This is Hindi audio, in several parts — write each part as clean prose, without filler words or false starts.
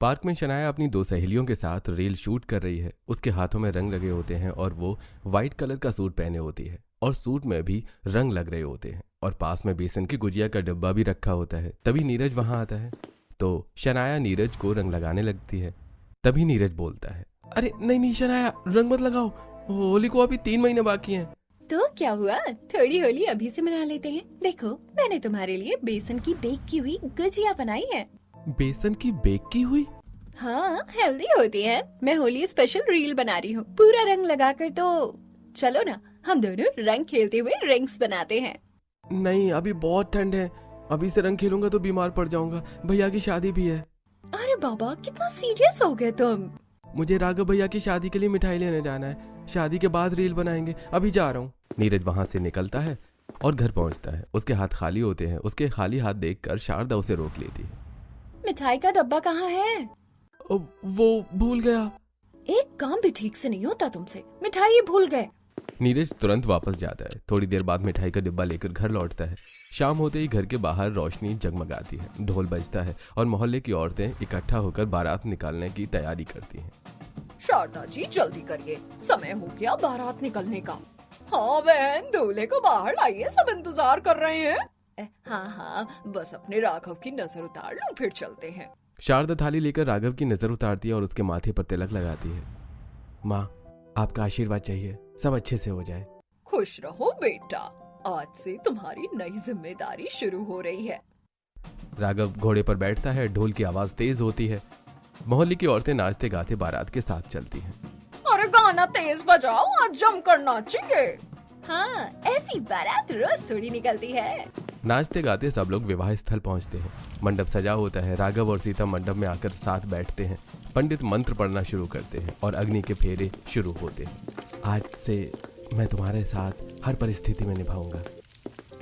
पार्क में शनाया अपनी दो सहेलियों के साथ रील शूट कर रही है। उसके हाथों में रंग लगे होते हैं और वो वाइट कलर का सूट पहने होती है और सूट में भी रंग लग रहे होते हैं और पास में बेसन की गुजिया का डिब्बा भी रखा होता है। तभी नीरज वहां आता है तो शनाया नीरज को रंग लगाने लगती है। तभी नीरज बोलता है, अरे नहीं नहीं शनाया, रंग मत लगाओ, होली को अभी 3 महीने बाकी हैं। तो क्या हुआ, थोड़ी होली अभी से मना लेते हैं। देखो मैंने तुम्हारे लिए बेसन की बेक की हुई गुजिया बनाई है। बेसन की बेक की हुई? हाँ, हेल्दी होती है। मैं होली स्पेशल रील बना रही हूँ पूरा रंग लगाकर। तो चलो ना, हम दोनों रंग खेलते हुए रिंग्स बनाते हैं। नहीं, अभी बहुत ठंड है, अभी से रंग खेलूंगा तो बीमार पड़ जाऊंगा, भैया की शादी भी है। अरे बाबा, कितना सीरियस हो गए तुम। मुझे राघव भैया की शादी के लिए मिठाई लेने जाना है, शादी के बाद रील बनाएंगे, अभी जा रहा हूँ। नीरज वहां से निकलता है और घर पहुंचता है। उसके हाथ खाली होते हैं। उसके खाली हाथ देखकर शारदा उसे रोक लेती है। मिठाई का डब्बा कहाँ है? वो भूल गया। एक काम भी ठीक से नहीं होता तुमसे, मिठाई ही भूल गए। नीरज तुरंत वापस जाता है। थोड़ी देर बाद मिठाई का डिब्बा लेकर घर लौटता है। शाम होते ही घर के बाहर रोशनी जगमगाती है, ढोल बजता है और मोहल्ले की औरतें इकट्ठा होकर बारात निकालने की तैयारी करती हैं। शारदा जी जल्दी करिए, समय हो गया बारात निकलने का। हाँ बहन, दूल्हे को बाहर लाइए, सब इंतजार कर रहे हैं। हाँ, बस अपने राघव की नजर उतार लो, फिर चलते हैं। शारदा थाली लेकर राघव की नजर उतारती है और उसके माथे पर तिलक लगाती है। माँ, आपका आशीर्वाद चाहिए, सब अच्छे से हो जाए। खुश रहो बेटा, आज से तुम्हारी नई जिम्मेदारी शुरू हो रही है। राघव घोड़े पर बैठता है। ढोल की आवाज तेज होती है। मोहल्ले की औरतें नाचते गाते बारात के साथ चलती हैं। अरे गाना तेज बजाओ, आज जमकर नाचेंगे। हाँ, ऐसी बारात रोज थोड़ी निकलती है। नाचते गाते सब लोग विवाह स्थल पहुंचते हैं। मंडप सजा होता है। राघव और सीता मंडप में आकर साथ बैठते हैं। पंडित मंत्र पढ़ना शुरू करते हैं और अग्नि के फेरे शुरू होते हैं। आज से मैं तुम्हारे साथ हर परिस्थिति में निभाऊंगा।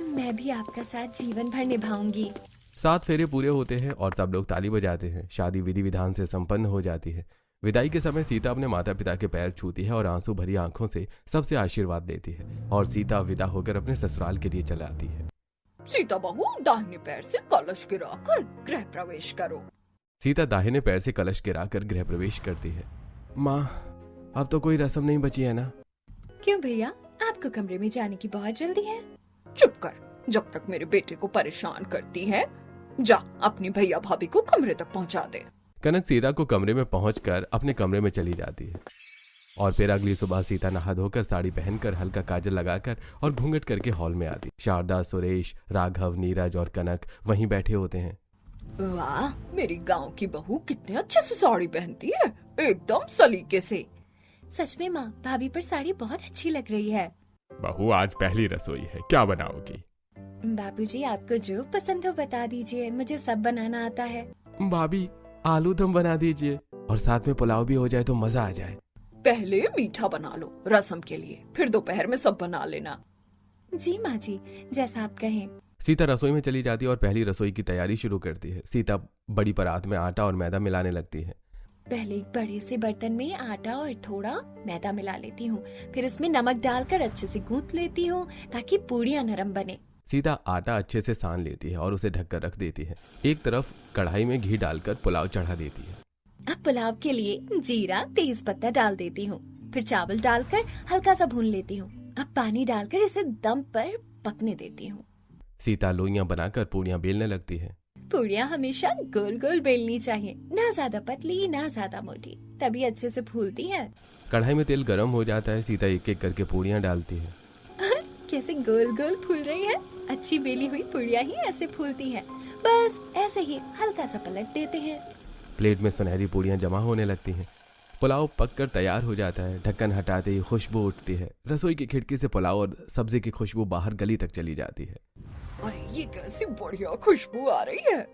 मैं भी आपका साथ जीवन भर निभाऊंगी। 7 फेरे पूरे होते हैं और सब लोग ताली बजाते हैं। शादी विधि विधान से संपन्न हो जाती है। विदाई के समय सीता अपने माता पिता के पैर छूती है और आंसू भरी आंखों से सबसे आशीर्वाद देती है और सीता विदा होकर अपने ससुराल के लिए चली आती है। सीता बहू, दाहिने पैर से कलश गिराकर गृह प्रवेश करो। सीता दाहिने पैर से कलश गिराकर गृह प्रवेश करती है। माँ, अब तो कोई रस्म नहीं बची है ना? क्यों भैया, आपको कमरे में जाने की बहुत जल्दी है? चुप कर, जब तक मेरे बेटे को परेशान करती है। जा अपनी भैया भाभी को कमरे तक पहुंचा दे। कनक सीता को कमरे में पहुंचकर अपने कमरे में चली जाती है और फिर अगली सुबह सीता नहा धोकर साड़ी पहनकर हल्का काजल लगाकर और घूंघट करके हॉल में आती। शारदा, सुरेश, राघव, नीरज और कनक वहीं बैठे होते हैं। वाह, मेरी गांव की बहू कितने अच्छे से साड़ी पहनती है, एकदम सलीके से। सच में माँ, भाभी पर साड़ी बहुत अच्छी लग रही है। बहू, आज पहली रसोई है, क्या बनाओगी? बाबूजी, आपको जो पसंद हो बता दीजिए, मुझे सब बनाना आता है। भाभी, आलू दम बना दीजिए और साथ में पुलाव भी हो जाए तो मजा आ जाए। पहले मीठा बना लो रसम के लिए, फिर दोपहर में सब बना लेना। जी माँ जी, जैसा आप कहें। सीता रसोई में चली जाती है और पहली रसोई की तैयारी शुरू करती है। सीता बड़ी परात में आटा और मैदा मिलाने लगती है। पहले एक बड़े से बर्तन में आटा और थोड़ा मैदा मिला लेती हूँ, फिर उसमें नमक डालकर अच्छे से गूंथ लेती हूँ ताकि पूरियाँ नरम बने। सीता आटा अच्छे से सान लेती है और उसे ढककर रख देती है। एक तरफ कढ़ाई में घी डालकर पुलाव चढ़ा देती है। अब पुलाव के लिए जीरा, तेज पत्ता डाल देती हूँ, फिर चावल डालकर हल्का सा भून लेती हूँ। अब पानी डालकर इसे दम पर पकने देती हूँ। सीता लोइयां बनाकर पूड़ियां बेलने लगती है। पूड़ियाँ हमेशा गोल गोल बेलनी चाहिए, ना ज्यादा पतली ना ज्यादा मोटी, तभी अच्छे से फूलती है। कढ़ाई में तेल गर्म हो जाता है। सीता एक एक करके पूड़ियां डालती है। कैसे गोल गोल फूल रही है। अच्छी बेली हुई पूड़ियाँ ही ऐसे फूलती हैं। बस ऐसे ही हल्का सा पलट देते हैं। प्लेट में सुनहरी पूड़ियां जमा होने लगती हैं। पुलाव पककर तैयार हो जाता है। ढक्कन हटाते ही खुशबू उठती है। रसोई की खिड़की से पुलाव और सब्जी की खुशबू बाहर गली तक चली जाती है। अरे ये कैसी बढ़िया खुशबू आ रही है।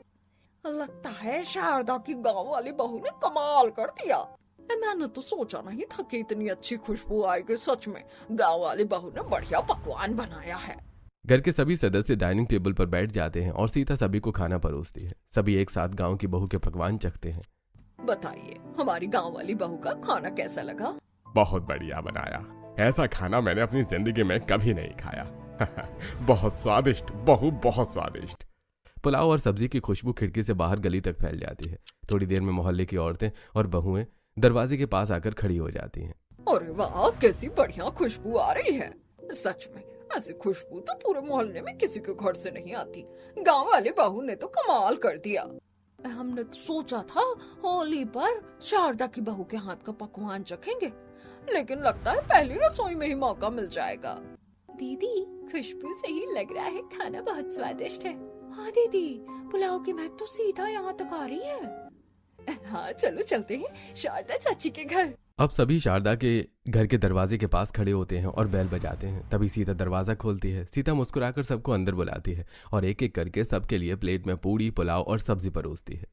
लगता है शारदा की गांव वाली बहू ने कमाल कर दिया। मैंने तो सोचा नहीं था कि इतनी अच्छी खुशबू आएगी। सच में गांव वाली बहू ने बढ़िया पकवान बनाया है। घर के सभी सदस्य डाइनिंग टेबल पर बैठ जाते हैं और सीता सभी को खाना परोसती है। सभी एक साथ गांव की बहू के पकवान चखते हैं। बताइए, हमारी गांव वाली बहू का खाना कैसा लगा? बहुत बढ़िया बनाया, ऐसा खाना मैंने अपनी जिंदगी में कभी नहीं खाया। बहुत स्वादिष्ट बहू, बहुत स्वादिष्ट। पुलाव और सब्जी की खुशबू खिड़की से बाहर गली तक फैल जाती है। थोड़ी देर में मोहल्ले की औरतें और बहुएं दरवाजे के पास आकर खड़ी हो जाती हैं। अरे वाह, कैसी बढ़िया खुशबू आ रही है। सच में ऐसी खुशबू तो पूरे मोहल्ले में किसी के घर से नहीं आती। गांव वाले बहू ने तो कमाल कर दिया। हमने तो सोचा था होली पर शारदा की बहू के हाथ का पकवान चखेंगे, लेकिन लगता है पहली रसोई में ही मौका मिल जाएगा। दीदी, खुशबू से ही लग रहा है खाना बहुत स्वादिष्ट है। हाँ दीदी, पुलाव की महक तो सीधा यहाँ तक आ रही है। हाँ चलो चलते हैं शारदा चाची के घर। अब सभी शारदा के घर के दरवाजे के पास खड़े होते हैं और बेल बजाते हैं। तभी सीता दरवाजा खोलती है। सीता मुस्कुराकर सबको अंदर बुलाती है और एक एक करके सबके लिए प्लेट में पूड़ी, पुलाव और सब्जी परोसती है।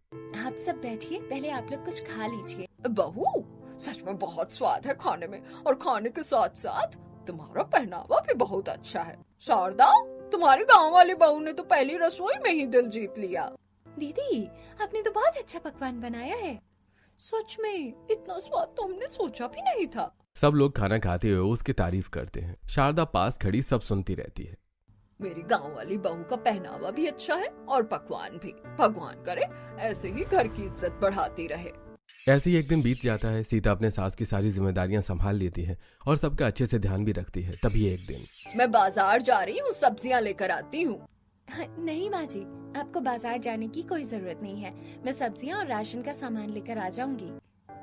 आप सब बैठिए, पहले आप लोग कुछ खा लीजिए। बहू, सच में बहुत स्वाद है खाने में, और खाने के साथ साथ तुम्हारा पहनावा भी बहुत अच्छा है। शारदा, तुम्हारी गाँव वाली बहू ने तो पहली रसोई में ही दिल जीत लिया। दीदी, आपने तो बहुत अच्छा पकवान बनाया है। सच में इतना स्वाद तो हमने सोचा भी नहीं था। सब लोग खाना खाते हुए उसकी तारीफ करते हैं। शारदा पास खड़ी सब सुनती रहती है। मेरी गांव वाली बहू का पहनावा भी अच्छा है और पकवान भी। भगवान करे ऐसे ही घर की इज्जत बढ़ाती रहे। ऐसे ही एक दिन बीत जाता है। सीता अपने सास की सारी जिम्मेदारियां संभाल लेती है और सबका अच्छे से ध्यान भी रखती है। तभी एक दिन, मैं बाजार जा रही हूँ, सब्जियाँ लेकर आती हूँ। नहीं माँ जी, आपको बाजार जाने की कोई जरूरत नहीं है। मैं सब्जियाँ और राशन का सामान लेकर आ जाऊंगी।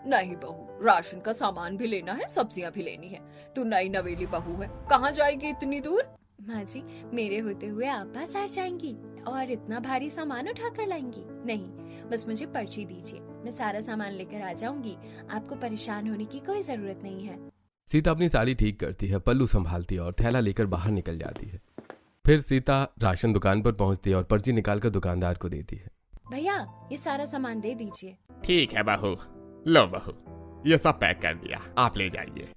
नहीं बहू, राशन का सामान भी लेना है, सब्जियाँ भी लेनी है। तू नई नवेली बहू है, कहाँ जाएगी इतनी दूर? माँ जी, मेरे होते हुए आप बाजार जाएंगी और इतना भारी सामान उठा कर लाएंगी? नहीं, बस मुझे पर्ची दीजिए, मैं सारा सामान लेकर आ जाऊंगी। आपको परेशान होने की कोई जरूरत नहीं है। सीता अपनी साड़ी ठीक करती है, पल्लू संभालती है और थैला लेकर बाहर निकल जाती है। फिर सीता राशन दुकान पर पहुंचती है और पर्ची निकालकर दुकानदार को देती है। भैया, ये सारा सामान दे दीजिए। ठीक है बहू, लो बहू, ये सब पैक कर दिया, आप ले जाइए।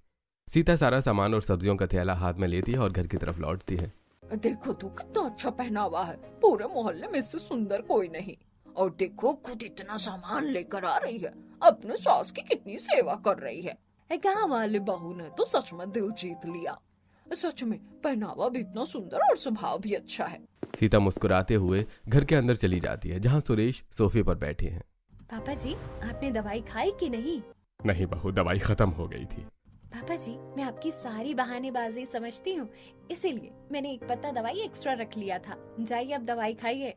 सीता सारा सामान और सब्जियों का थैला हाथ में लेती है और घर की तरफ लौटती है। देखो तो कितना अच्छा पहनावा है, पूरे मोहल्ले में इससे सुंदर कोई नहीं। और देखो खुद इतना सामान लेकर आ रही है, अपने सास की कितनी सेवा कर रही है। गाँव वाले बहू ने तो सच में दिल जीत लिया। सच में पहनावा भी इतना सुंदर और स्वभाव भी अच्छा है। सीता मुस्कुराते हुए घर के अंदर चली जाती है, जहाँ सुरेश सोफे पर बैठे हैं। पापा जी, आपने दवाई खाई कि नहीं? नहीं बहू, दवाई खत्म हो गई थी। पापा जी, मैं आपकी सारी बहानेबाजी समझती हूँ, इसीलिए मैंने एक पत्ता दवाई एक्स्ट्रा रख लिया था। जाइए अब दवाई खाइए।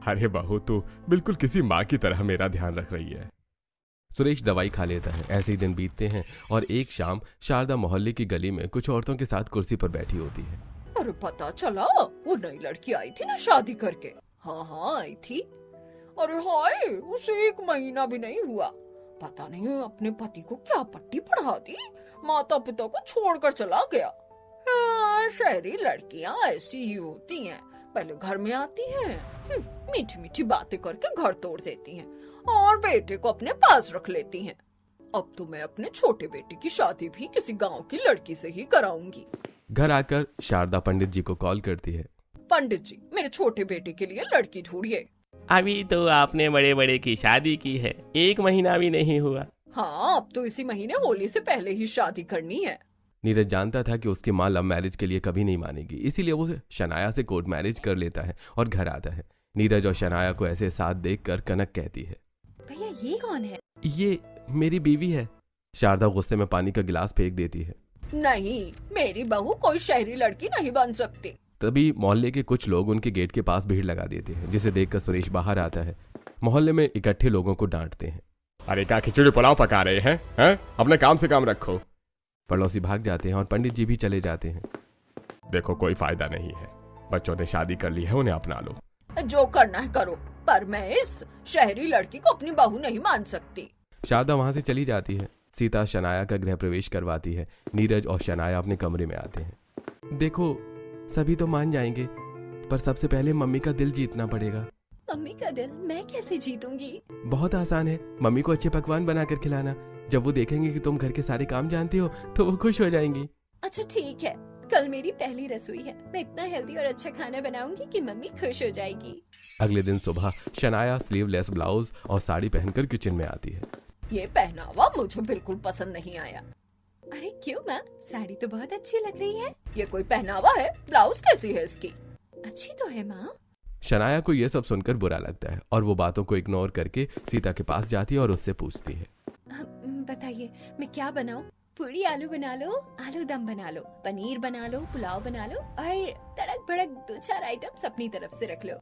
अरे बहू, तू बिल्कुल किसी माँ की तरह मेरा ध्यान रख रही है। सुरेश दवाई खा लेता है। ऐसे ही दिन बीतते हैं और एक शाम शारदा मोहल्ले की गली में कुछ औरतों के साथ कुर्सी पर बैठी होती है। अरे पता चला वो नई लड़की आई थी ना शादी करके। हाँ आई थी। अरे हाय, उसे 1 महीना भी नहीं हुआ। पता नहीं अपने पति को क्या पट्टी पढ़ा दी, माता पिता को छोड़कर चला गया। शहरी लड़कियां ऐसी ही होती हैं, पहले घर में आती हैं, मीठी मीठी बातें करके घर तोड़ देती हैं और बेटे को अपने पास रख लेती हैं। अब तो मैं अपने छोटे बेटे की शादी भी किसी गांव की लड़की से ही कराऊंगी। घर आकर शारदा पंडित जी को कॉल करती है। पंडित जी, मेरे छोटे बेटे के लिए लड़की ढूंढिए। अभी तो आपने बड़े बड़े की शादी की है, 1 महीना भी नहीं हुआ। हाँ, अब तो इसी महीने होली से पहले ही शादी करनी है। नीरज जानता था कि उसकी माँ लव मैरिज के लिए कभी नहीं मानेगी, इसीलिए वो शनाया से कोर्ट मैरिज कर लेता है और घर आता है। नीरज और शनाया को ऐसे साथ देखकर कनक कहती है, भैया ये कौन है? ये मेरी बीवी है। शारदा गुस्से में पानी का गिलास फेंक देती है। नहीं, मेरी बहू कोई शहरी लड़की नहीं बन सकती। तभी मोहल्ले के कुछ लोग उनके गेट के पास भीड़ लगा देते हैं, जिसे देखकर सुरेश बाहर आता है। मोहल्ले में इकट्ठे लोगों को डांटते हैं। अरे क्या खिचड़ी पुलाव पका रहे हैं? अपने काम से काम रखो। पड़ोसी भाग जाते हैं और पंडित जी भी चले जाते हैं। देखो कोई फायदा नहीं है, बच्चों ने शादी कर ली है, उन्हें अपना लो। जो करना है करो, पर मैं इस शहरी लड़की को अपनी बहू नहीं मान सकती। शारदा वहां से चली जाती है। सीता शनाया का गृह प्रवेश करवाती है। नीरज और शनाया अपने कमरे में आते हैं। देखो, सभी तो मान जाएंगे, पर सबसे पहले मम्मी का दिल जीतना पड़ेगा। मम्मी का दिल मैं कैसे जीतूंगी? बहुत आसान है, मम्मी को अच्छे पकवान बनाकर खिलाना। जब वो देखेंगे कि तुम घर के सारे काम जानती हो तो वो खुश हो जाएंगी। अच्छा ठीक है, कल मेरी पहली रसोई है, मैं इतना हेल्दी और अच्छा खाना बनाऊंगी कि मम्मी खुश हो जाएगी। अगले दिन सुबह शनाया स्लीवलेस ब्लाउज और साड़ी पहनकर किचन में आती है। ये पहनावा मुझे बिल्कुल पसंद नहीं आया। अरे क्यों माँ, साड़ी तो बहुत अच्छी लग रही है। ये कोई पहनावा है? ब्लाउज कैसी है इसकी? अच्छी तो है माँ। शनाया को यह सब सुनकर बुरा लगता है और वो बातों को इग्नोर करके सीता के पास जाती है और उससे पूछती है, बताइए मैं क्या बनाऊं? पूरी आलू बना लो, आलू दम बना लो, पनीर बना लो, पुलाव बना लो और तड़क भड़क 2-4 आइटम्स अपनी तरफ से रख लो।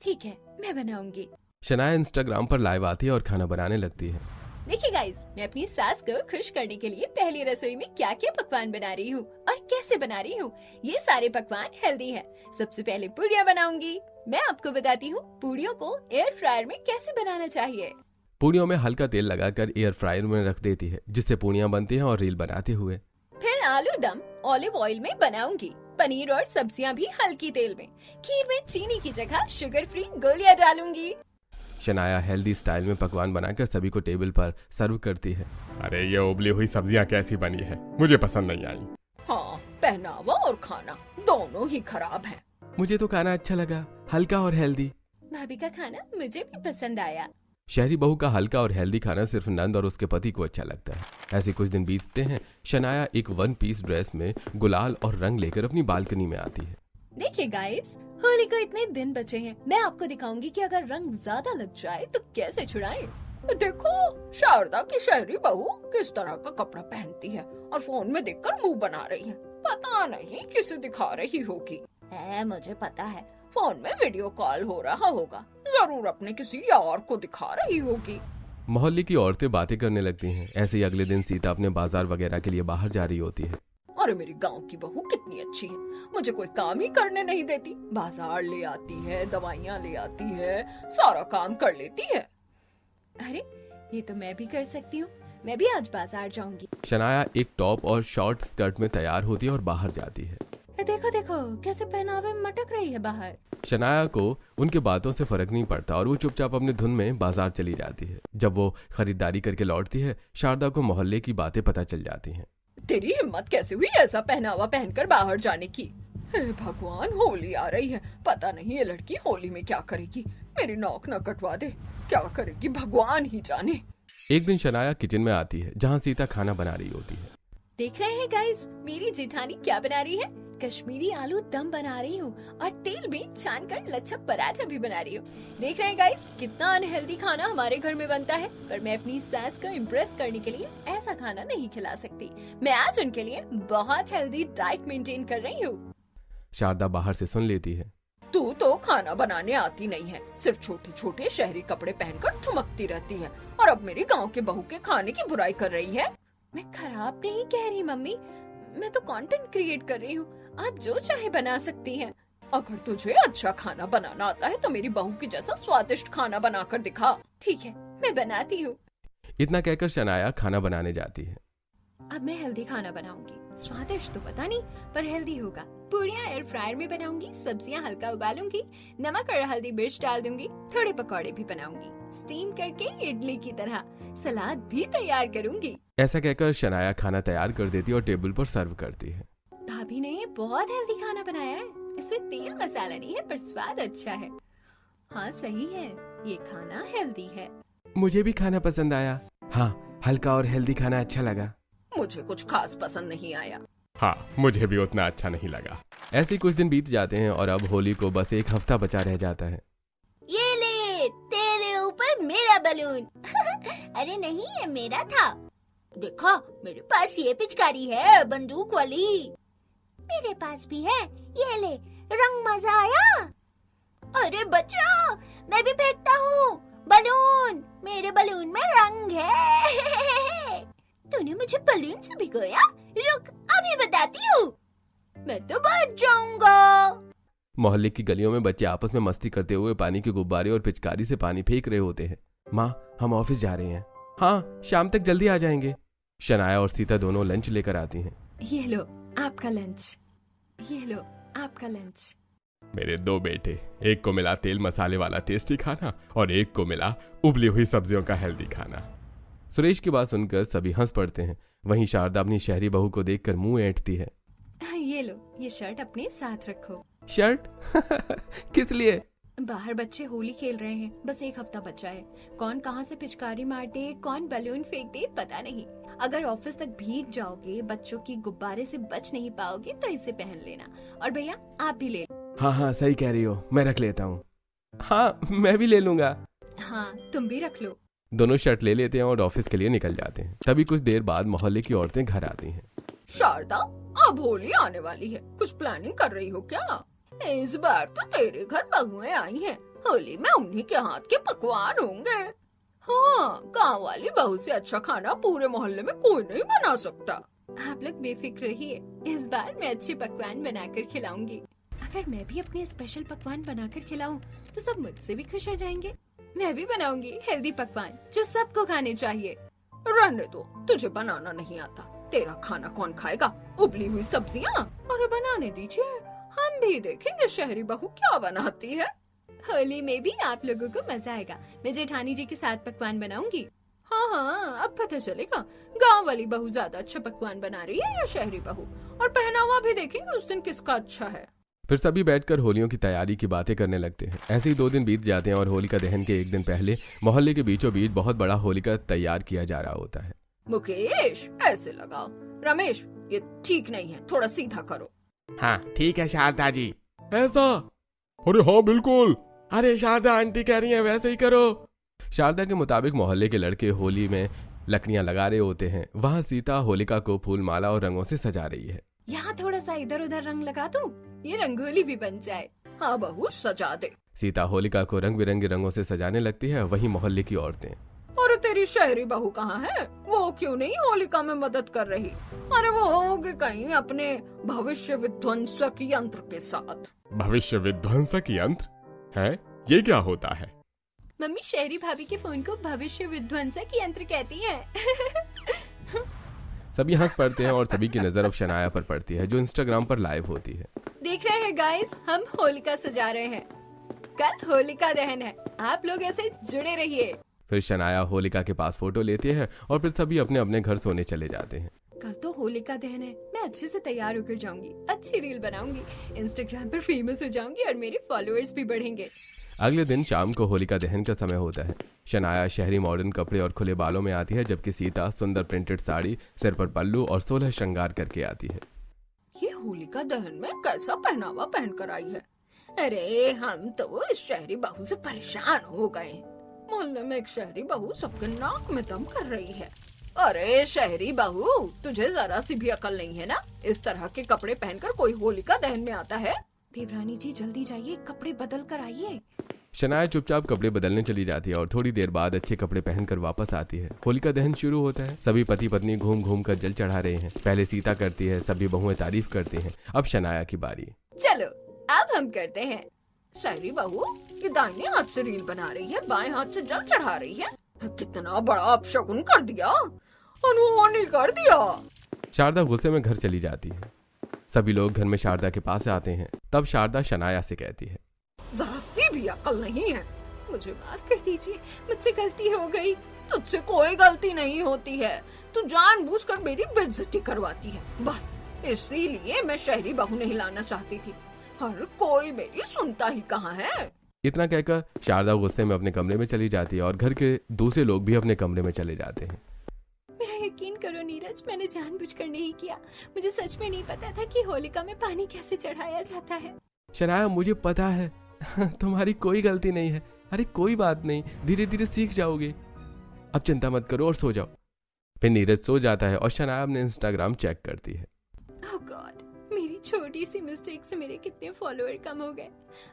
ठीक है, मैं बनाऊंगी। शनाया इंस्टाग्राम पर लाइव आती है और खाना बनाने लगती है। देखिए गाइस, मैं अपनी सास को खुश करने के लिए पहली रसोई में क्या क्या पकवान बना रही हूँ और कैसे बना रही हूँ। ये सारे पकवान हेल्दी है। सबसे पहले पूड़ियाँ बनाऊंगी। मैं आपको बताती हूँ पूड़ियों को एयर फ्रायर में कैसे बनाना चाहिए। पूड़ियों में हल्का तेल लगाकर एयर फ्रायर में रख देती है, जिससे पूड़ियाँ बनती हैं और रील बनाते हुए। फिर आलू दम ऑलिव ऑयल में बनाऊंगी। पनीर और सब्जियां भी हल्की तेल में। खीर में चीनी की जगह शुगर फ्री गोलियां डालूंगी। शनाया हेल्दी स्टाइल में पकवान बनाकर सभी को टेबल पर सर्व करती है। अरे ये उबली हुई सब्जियां कैसी बनी है, मुझे पसंद नहीं आई। हाँ, पहनावा और खाना दोनों ही खराब हैं। मुझे तो खाना अच्छा लगा, हल्का और हेल्दी। भाभी का खाना मुझे भी पसंद आया। शहरी बहू का हल्का और हेल्दी खाना सिर्फ नंद और उसके पति को अच्छा लगता है। ऐसे कुछ दिन बीतते हैं। शनाया एक 1 पीस ड्रेस में गुलाल और रंग लेकर अपनी बालकनी में आती है। देखिए गाइस, होली को इतने दिन बचे हैं। मैं आपको दिखाऊंगी कि अगर रंग ज्यादा लग जाए तो कैसे छुड़ाएं। देखो शारदा की शहरी बहू किस तरह का कपड़ा पहनती है और फोन में देखकर मुंह बना रही है। पता नहीं किसे दिखा रही होगी। मुझे पता है, फोन में वीडियो कॉल हो रहा होगा। जरूर अपने किसी यार को दिखा रही होगी। मोहल्ले की औरतें बातें करने लगती हैं। ऐसे ही अगले दिन सीता अपने बाजार वगैरह के लिए बाहर जा रही होती है। अरे मेरी गांव की बहू कितनी अच्छी है, मुझे कोई काम ही करने नहीं देती। बाजार ले आती है, दवाइयाँ ले आती है, सारा काम कर लेती है। अरे ये तो मैं भी कर सकती हूँ। मैं भी आज बाजार जाऊंगी। शनाया एक टॉप और शॉर्ट स्कर्ट में तैयार होती है और बाहर जाती है। देखो देखो कैसे पहनावे में मटक रही है बाहर। शनाया को उनके बातों से फर्क नहीं पड़ता और वो चुपचाप अपने धुन में बाजार चली जाती है। जब वो खरीदारी करके लौटती है, शारदा को मोहल्ले की बातें पता चल जाती हैं। तेरी हिम्मत कैसे हुई ऐसा पहनावा पहनकर बाहर जाने की? हे भगवान, होली आ रही है। पता नहीं ये लड़की होली में क्या करेगी। मेरी नौक न कटवा दे, क्या करेगी भगवान ही जाने। एक दिन शनाया किचन में आती है जहाँ सीता खाना बना रही होती है। देख रहे हैं गाइस, मेरी जेठानी क्या बना रही है? कश्मीरी आलू दम बना रही हूँ और तेल में छान कर लच्छा पराठा भी बना रही हूँ। देख रहे हैं गाइस, कितना अनहेल्दी खाना हमारे घर में बनता है, पर मैं अपनी सास को इम्प्रेस करने के लिए ऐसा खाना नहीं खिला सकती। मैं आज उनके लिए बहुत हेल्दी डाइट मेंटेन कर रही हूँ। शारदा बाहर से सुन लेती है। तू तो खाना बनाने आती नहीं है, सिर्फ छोटे छोटे शहरी कपड़े पहनकर ठुमकती रहती है और अब मेरी गाँव के बहू के खाने की बुराई कर रही है। मैं खराब नहीं कह रही मम्मी, मैं तो कंटेंट क्रिएट कर रही हूँ। आप जो चाहे बना सकती हैं। अगर तुझे अच्छा खाना बनाना आता है तो मेरी बहू की जैसा स्वादिष्ट खाना बनाकर दिखा। ठीक है, मैं बनाती हूँ। इतना कहकर शनाया खाना बनाने जाती है। अब मैं हेल्दी खाना बनाऊंगी। स्वादिष्ट तो पता नहीं, पर हेल्दी होगा। पूड़ियाँ एयर फ्रायर में बनाऊंगी, सब्जियाँ हल्का उबालूंगी, नमक और हल्दी मिर्च डाल दूंगी, थोड़े पकौड़े भी बनाऊंगी, स्टीम करके इडली की तरह। सलाद भी तैयार करूंगी। ऐसा कहकर शनाया खाना तैयार कर देती है और टेबल पर सर्व करती है। भाभी ने बहुत हेल्दी खाना बनाया है। इसमें तेल मसाला नहीं है, पर स्वाद अच्छा है। हाँ सही है, ये खाना हेल्दी है। मुझे भी खाना पसंद आया। हाँ, हल्का और हेल्दी खाना अच्छा लगा। मुझे कुछ खास पसंद नहीं आया। हाँ, मुझे भी उतना अच्छा नहीं लगा। ऐसे कुछ दिन बीत जाते हैं और अब होली को बस एक हफ्ता बचा रह जाता है। ये ले, तेरे ऊपर मेरा बलून। अरे नहीं, ये मेरा था। देखा, मेरे पास ये पिचकारी है, बंदूक वाली। मेरे पास भी है, ये ले। रंग मजा आया? अरे बचाओ, मैं भी फेंकता हूँ बलून। मेरे बलून में रंग है। तूने मुझे बलून से भिगोया? रुक, अभी बताती हूँ। मैं तो बच जाऊंगा। मोहल्ले की गलियों में बच्चे आपस में मस्ती करते हुए पानी के गुब्बारे और पिचकारी से पानी फेंक रहे होते हैं। माँ, हम ऑफिस जा रहे हैं। हाँ, शाम तक जल्दी आ जाएंगे। शनाया और सीता दोनों लंच लेकर आती हैं। ये लो आपका लंच। ये लो आपका लंच। मेरे 2 बेटे, एक को मिला तेल मसाले वाला टेस्टी खाना और एक को मिला उबली हुई सब्जियों का हेल्दी खाना। सुरेश की बात सुनकर सभी हंस पड़ते हैं। वहीं शारदा अपनी शहरी बहू को देखकर मुंह ऐंठती है। ये लो, ये शर्ट अपने साथ रखो। शर्ट? किस लिए? बाहर बच्चे होली खेल रहे हैं, बस एक हफ्ता बचा है। कौन कहाँ से पिचकारी मार दे, कौन बलून फेंक दे, पता नहीं। अगर ऑफिस तक भीग जाओगे, बच्चों की गुब्बारे से बच नहीं पाओगे, तो इसे पहन लेना। और भैया आप भी ले। हाँ हाँ, सही कह रही हो, मैं रख लेता हूँ। हाँ मैं भी ले लूंगा। हाँ तुम भी रख लो। दोनों शर्ट ले लेते हैं और ऑफिस के लिए निकल जाते हैं। तभी कुछ देर बाद मोहल्ले की औरतें घर आती हैं। शारदा, अब होली आने वाली है, कुछ प्लानिंग कर रही हो क्या? इस बार तो तेरे घर बहुएं आई हैं, होली में उन्हीं के हाथ के पकवान होंगे। हाँ, गाँव वाली बहू से अच्छा खाना पूरे मोहल्ले में कोई नहीं बना सकता। आप लोग बेफिक्र रहिए, इस बार मैं अच्छे पकवान बनाकर खिलाऊंगी। अगर मैं भी अपने स्पेशल पकवान बनाकर खिलाऊं तो सब मुझसे भी खुश हो जाएंगे। मैं भी बनाऊंगी हेल्दी पकवान जो सबको खाने चाहिए। रहने दो, तुझे बनाना नहीं आता, तेरा खाना कौन खाएगा? उबली हुई सब्जियाँ? अरे बनाने दीजिए, हम भी देखेंगे शहरी बहू क्या बनाती है। होली में भी आप लोगों को मजा आएगा। मैं जेठानी जी के साथ पकवान बनाऊंगी। हाँ हाँ, अब पता चलेगा गांव वाली बहू ज्यादा अच्छा पकवान बना रही है या शहरी बहू। और पहनावा भी देखेंगे उस दिन किसका अच्छा है। फिर सभी बैठकर होलियों की तैयारी की बातें करने लगते हैं। ऐसे ही 2 दिन बीत जाते हैं और होलिका दहन के एक दिन पहले मोहल्ले के बीचों बीच बहुत बड़ा होलिका तैयार किया जा रहा होता है। मुकेश, ऐसे लगाओ। रमेश, ये ठीक नहीं है, थोड़ा सीधा करो। हाँ ठीक है शारदा जी। ऐसा? अरे हाँ बिल्कुल। अरे शारदा आंटी कह रही है वैसे ही करो। शारदा के मुताबिक मोहल्ले के लड़के होली में लकड़ियां लगा रहे होते हैं। वहाँ सीता होलिका को फूल माला और रंगों से सजा रही है। यहाँ थोड़ा सा इधर उधर रंग लगा दूं, ये रंगोली भी बन जाए। हाँ बहू, सजा दे। सीता होलिका को रंग बिरंगे रंगों से सजाने लगती है। वहीं मोहल्ले की औरतें, अरे तेरी शहरी बहू कहाँ है? वो क्यों नहीं होलिका में मदद कर रही? अरे वो होगी कहीं अपने भविष्य विध्वंसक यंत्र के साथ। भविष्य विध्वंसक यंत्र है? ये क्या होता है? मम्मी शहरी भाभी के फोन को भविष्य विध्वंसक यंत्र कहती है। सभी हंस पड़ते हैं और सभी की नजर अब शनाया पर पड़ती है जो इंस्टाग्राम पर लाइव होती है। देख रहे हैं गाइस, हम होलिका सजा रहे हैं। कल होलिका दहन है, आप लोग ऐसे जुड़े रहिए। फिर शनाया होलिका के पास फोटो लेती है और फिर सभी अपने अपने घर सोने चले जाते हैं। कल तो होलिका दहन है, मैं अच्छे से तैयार होकर जाऊंगी, अच्छी रील बनाऊंगी, इंस्टाग्राम पर फेमस हो जाऊंगी और मेरे फॉलोअर्स भी बढ़ेंगे। अगले दिन शाम को होलिका दहन का समय होता है। शनाया शहरी मॉडर्न कपड़े और खुले बालों में आती है, जबकि सीता सुंदर प्रिंटेड साड़ी, सिर पर पल्लू और 16 श्रृंगार करके आती है। ये होलिका दहन में कैसा पहनावा पहन कर आई है? अरे हम तो इस शहरी बहू से परेशान हो गए। मोहल्ले में एक शहरी बहू सबके नाक में दम कर रही है। अरे शहरी बहू, तुझे जरा सी भी अकल नहीं है ना? इस तरह के कपड़े पहनकर कोई होलिका दहन में आता है? देवरानी जी जल्दी जाइए, कपड़े बदल कर आइए। शनाया चुपचाप कपड़े बदलने चली जाती है और थोड़ी देर बाद अच्छे कपड़े पहनकर वापस आती है। होलिका दहन शुरू होता है। सभी पति पत्नी घूम घूम कर जल चढ़ा रहे हैं। पहले सीता करती है, सभी बहुएं तारीफ करती हैं। अब शनाया की बारी। चलो अब हम करते हैं। शहरी बहू, ये दाहिने हाथ से रील बना रही है, बाएं हाथ से जल चढ़ा रही है। कितना बड़ा अपशगुन कर दिया, अनहोनी कर दिया। शारदा गुस्से में घर चली जाती है। सभी लोग घर में शारदा के पास आते हैं। तब शारदा शनाया से कहती है, जरा सी भी अकल नहीं है। मुझे माफ कर दीजिए, मुझसे गलती हो गई। तुझसे कोई गलती नहीं होती है, तू जानबूझकर मेरी बेइज्जती करवाती है। बस इसीलिए मैं शहरी बहू नहीं लाना चाहती थी। हर कोई मेरी सुनता ही कहाँ है। इतना कहकर शारदा गुस्से में अपने कमरे में चली जाती है और घर के दूसरे लोग भी अपने कमरे में चले जाते हैं। मेरा यकीन करो नीरज, मैंने जानबूझकर नहीं किया। मुझे सच में नहीं पता था कि होलिका में पानी कैसे चढ़ाया जाता है। शनाया मुझे पता है तुम्हारी कोई गलती नहीं है। अरे कोई बात नहीं, धीरे धीरे सीख जाओगे। अब चिंता मत करो और सो जाओ। फिर नीरज सो जाता है और शनाया अपने इंस्टाग्राम चेक करती है। ओह गॉड, मेरी छोटी सी मिस्टेक से मेरे कितने फॉलोअर कम हो गए।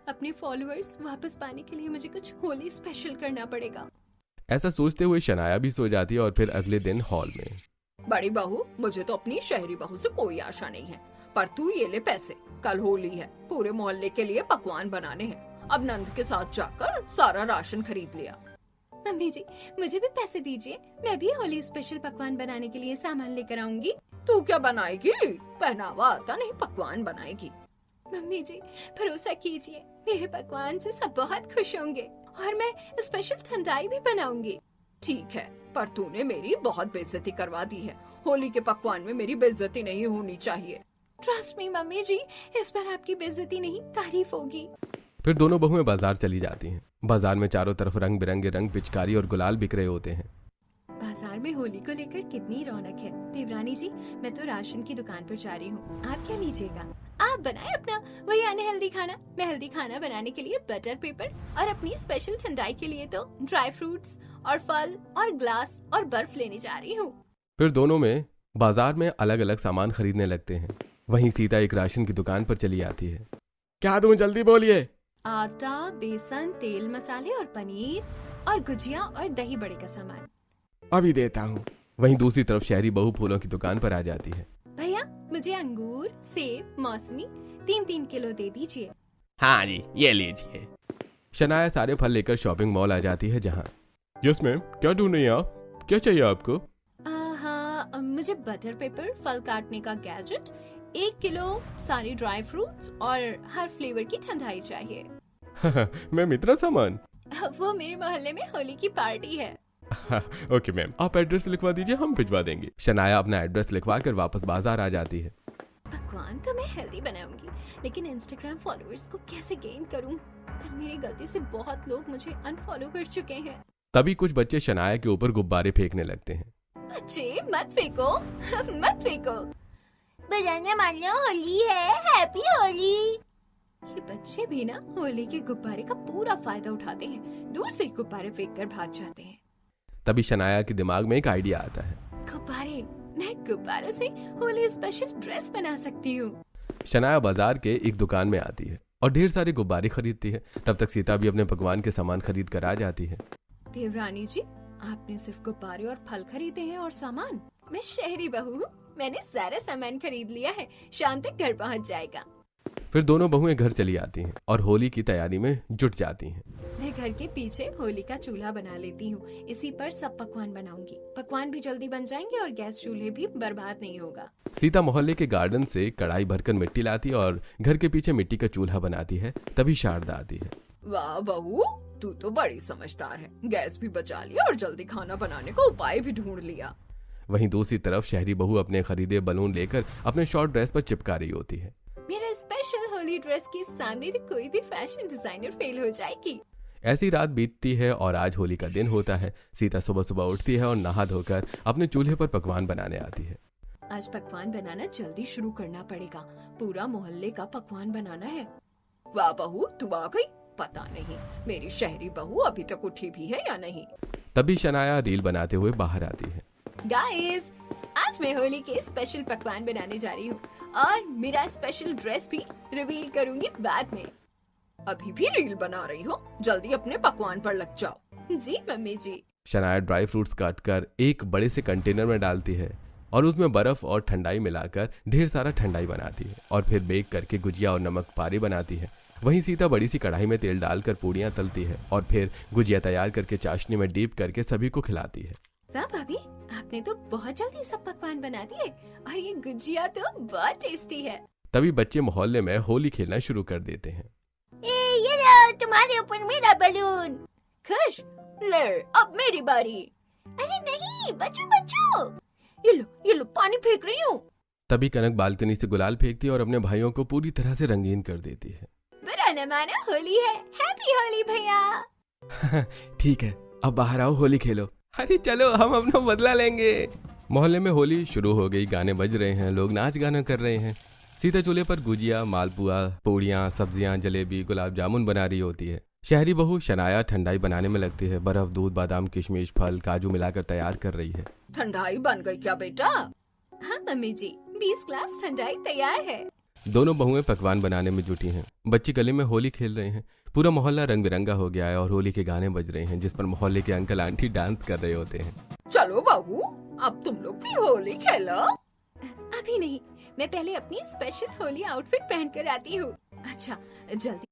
अपने फॉलोअर्स वापस पाने के लिए मुझे कुछ होली स्पेशल करना पड़ेगा। ऐसा सोचते हुए शनाया भी सो जाती है और फिर अगले दिन हॉल में। बड़ी बहू, मुझे तो अपनी शहरी बहू से कोई आशा नहीं है, पर तू ये ले पैसे। कल होली है, पूरे मोहल्ले के लिए पकवान बनाने हैं। अब नंद के साथ जाकर सारा राशन खरीद लिया। मम्मी जी, मुझे भी पैसे दीजिए, मैं भी होली स्पेशल पकवान बनाने के लिए सामान लेकर आऊंगी। तू क्या बनाएगी? पहनावा आता नहीं, पकवान बनाएगी। मम्मी जी भरोसा कीजिए, मेरे पकवान से सब बहुत खुश होंगे और मैं स्पेशल ठंडाई भी बनाऊंगी। ठीक है, पर तूने मेरी बहुत बेइज्जती करवा दी है। होली के पकवान में मेरी बेइज्जती नहीं होनी चाहिए। ट्रस्ट मी मम्मी जी, इस बार आपकी बेइज्जती नहीं तारीफ होगी। फिर दोनों बहुएं बाजार चली जाती हैं। बाजार में चारों तरफ रंग बिरंगे रंग, पिचकारी और गुलाल बिक रहे होते हैं। बाजार में होली को लेकर कितनी रौनक है। देवरानी जी, मैं तो राशन की दुकान पर जा रही हूँ, आप क्या लीजिएगा? आप बनाए अपना वही अनहेल्दी खाना। मैं हेल्दी खाना बनाने के लिए बटर पेपर और अपनी स्पेशल ठंडाई के लिए तो ड्राई फ्रूट्स और फल और ग्लास और बर्फ लेने जा रही हूँ। फिर दोनों में बाजार में अलग अलग सामान खरीदने लगते हैं। वहीं सीता एक राशन की दुकान पर चली आती है। क्या दूं, जल्दी बोलिए। आटा, बेसन, तेल, मसाले और पनीर और गुजिया और दही बड़े का सामान। अभी देता हूँ। वहीं दूसरी तरफ शहरी बहू फूलों की दुकान पर आ जाती है। भैया मुझे अंगूर, सेब, मौसमी 3-3 किलो दे दीजिए। हाँ जी, ये लीजिए। शनाया सारे फल लेकर शॉपिंग मॉल आ जाती है जहाँ यस मैम, क्या ढूंढ रही हैं आप? क्या चाहिए आपको? हाँ, मुझे बटर पेपर, फल काटने का गैजेट, 1 किलो सारे ड्राई फ्रूट्स और हर फ्लेवर की ठंडाई चाहिए। मैम इतना सामान? वो मेरे मोहल्ले में होली की पार्टी है। ओके मैम, आप एड्रेस लिखवा दीजिए, हम भिजवा देंगे। शनाया अपना एड्रेस लिखवा कर वापस बाजार आ जाती है। पकवान तो मैं हेल्दी बनाऊंगी, लेकिन इंस्टाग्राम फॉलोअर्स को कैसे गेन करूं? कल मेरी गलती से बहुत लोग मुझे अनफॉलो कर चुके हैं। तभी कुछ बच्चे शनाया के ऊपर गुब्बारे फेंकने लगते हैं। बच्चे मत फेंको, मत फेंको। बजाने मान लो, होली है, हैप्पी होली। ये बच्चे भी ना होली के गुब्बारे का पूरा फायदा उठाते हैं, दूर से गुब्बारे फेंक कर भाग जाते हैं। तभी शनाया के दिमाग में एक आइडिया आता है। गुब्बारे, मैं गुब्बारों से होली स्पेशल ड्रेस बना सकती हूँ। शनाया बाजार के एक दुकान में आती है और ढेर सारे गुब्बारे खरीदती है। तब तक सीता भी अपने पकवान के सामान खरीद कर आ जाती है। देवरानी जी, आपने सिर्फ गुब्बारे और फल खरीदे हैं और सामान? मैं शहरी बहू हूँ, मैंने सारा सामान खरीद लिया है, शाम तक घर पहुँच जाएगा। फिर दोनों बहुएं घर चली आती हैं और होली की तैयारी में जुट जाती हैं। मैं घर के पीछे होली का चूल्हा बना लेती हूँ, इसी पर सब पकवान बनाऊंगी। पकवान भी जल्दी बन जाएंगे और गैस चूल्हे भी बर्बाद नहीं होगा। सीता मोहल्ले के गार्डन से कढ़ाई भरकर मिट्टी लाती है और घर के पीछे मिट्टी का चूल्हा बनाती है। तभी शारदा आती है। वाह बहू, तू तो बड़ी समझदार है। गैस भी बचा लिया और जल्दी खाना बनाने का उपाय भी ढूंढ लिया। वहीं दूसरी तरफ शहरी बहू अपने खरीदे बलून लेकर अपने शॉर्ट ड्रेस पर चिपका रही होती है। मेरा स्पेशल होली ड्रेस के सामने तो कोई भी फैशन डिजाइनर फेल हो जाएगी। ऐसी रात बीतती है और आज होली का दिन होता है। सीता सुबह सुबह उठती है और नहा धोकर अपने चूल्हे पर पकवान बनाने आती है। आज पकवान बनाना जल्दी शुरू करना पड़ेगा, पूरा मोहल्ले का पकवान बनाना है। वाह बहू, तू आ गई। पता नहीं मेरी शहरी बहू अभी तक उठी भी है या नहीं। तभी शनाया रील बनाते हुए बाहर आती है। गाइस, आज मैं होली के स्पेशल पकवान बनाने जा रही हूँ और मेरा स्पेशल ड्रेस भी रिवील करूंगी बाद में। अभी भी रील बना रही हो? जल्दी अपने पकवान पर लग जाओ। जी मम्मी जी। शनाया ड्राई फ्रूट्स काटकर एक बड़े से कंटेनर में डालती है और उसमें बर्फ और ठंडाई मिलाकर ढेर सारा ठंडाई बनाती है और फिर बेक करके गुजिया और नमक पारे बनाती है। वहीं सीता बड़ी सी कढ़ाई में तेल डालकर पूड़ियाँ तलती है और फिर गुजिया तैयार करके चाशनी में डीप करके सभी को खिलाती है। वाह भाभी, आपने तो बहुत जल्दी सब पकवान बना दिए और ये गुजिया तो बहुत टेस्टी है। तभी बच्चे मोहल्ले में होली खेलना शुरू कर देते हैं। ये लो तुम्हारे ऊपर मेरा बलून। खुश, ले अब मेरी बारी। अरे नहीं, बच्चों बच्चों। ये लो पानी फेंक रही हूँ। तभी कनक बालकनी से गुलाल फेंकती है और अपने भाइयों को पूरी तरह से रंगीन कर देती है। बुरा न माना, होली है, हैप्पी होली भैया। ठीक है, अब बाहर आओ, होली खेलो। अरे चलो, हम अपना बदला लेंगे। मोहल्ले में होली शुरू हो गई, गाने बज रहे हैं, लोग नाच गाना कर रहे हैं। सीता चूल्हे पर गुजिया, मालपुआ, पूड़ियाँ, सब्जियाँ, जलेबी, गुलाब जामुन बना रही होती है। शहरी बहू शनाया ठंडाई बनाने में लगती है। बर्फ, दूध, बादाम, किशमिश, फल, काजू मिलाकर तैयार कर रही है। ठंडाई बन गई क्या बेटा? हाँ मम्मी जी, 20 ग्लास ठंडाई तैयार है। दोनों बहुएं पकवान बनाने में जुटी हैं। बच्चे गली में होली खेल रहे हैं। पूरा मोहल्ला रंग बिरंगा हो गया है और होली के गाने बज रहे हैं जिस पर मोहल्ले के अंकल आंटी डांस कर रहे होते हैं। चलो बहू, अब तुम लोग भी होली खेलो। अभी नहीं, मैं पहले अपनी स्पेशल होली आउटफिट पहन कर आती हूँ। अच्छा, जल्दी